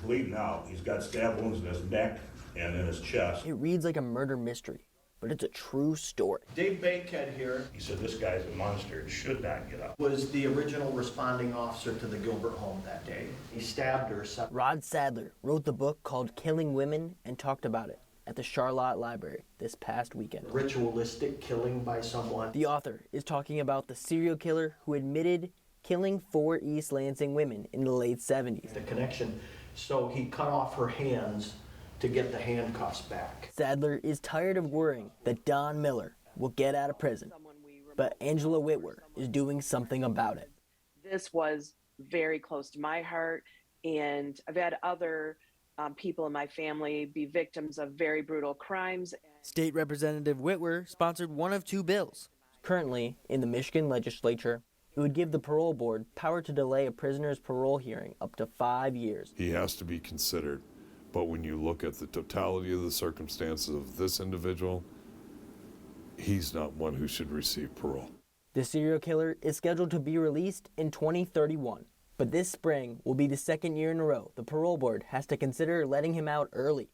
bleeding out. He's got stab wounds in his neck and in his chest. It reads like a murder mystery, but it's a true story. Dave Bankhead here. He said this guy's a monster and should not get up. Was the original responding officer to the Gilbert home that day. He stabbed her. Rod Sadler wrote the book called Killing Women and talked about it at the Charlotte Library this past weekend. Ritualistic killing by someone. The author is talking about the serial killer who admitted killing 4 East Lansing women in the late 70s. The connection. So he cut off her hands to get the handcuffs back. Sadler is tired of worrying that Don Miller will get out of prison, but Angela Whitwer is doing something about it. This was very close to my heart, and I've had other people in my family be victims of very brutal crimes. State Representative Whitwer sponsored one of 2 bills. Currently, in the Michigan legislature, it would give the parole board power to delay a prisoner's parole hearing up to 5 years. He has to be considered, but when you look at the totality of the circumstances of this individual, he's not one who should receive parole. The serial killer is scheduled to be released in 2031. But this spring will be the 2nd year in a row the parole board has to consider letting him out early.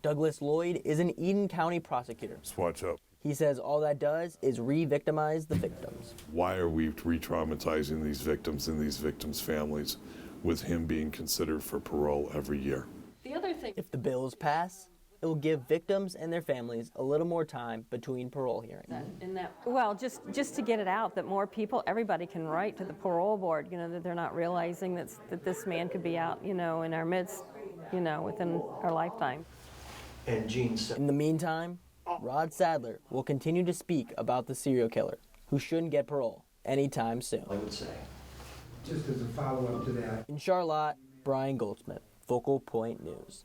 Douglas Lloyd is an Eden County prosecutor. Just watch out. He says all that does is re-victimize the victims. Why are we re-traumatizing these victims and these victims' families with him being considered for parole every year? The other thing, If the bills pass, it will give victims and their families a little more time between parole hearings. well, just to get it out, that more people, everybody can write to the parole board, that they're not realizing that this man could be out, in our midst, within our lifetime. And Gene said, In the meantime, Rod Sadler will continue to speak about the serial killer, who shouldn't get parole anytime soon. I would say. Just as a follow-up to that. In Charlotte, Brian Goldsmith, Focal Point News.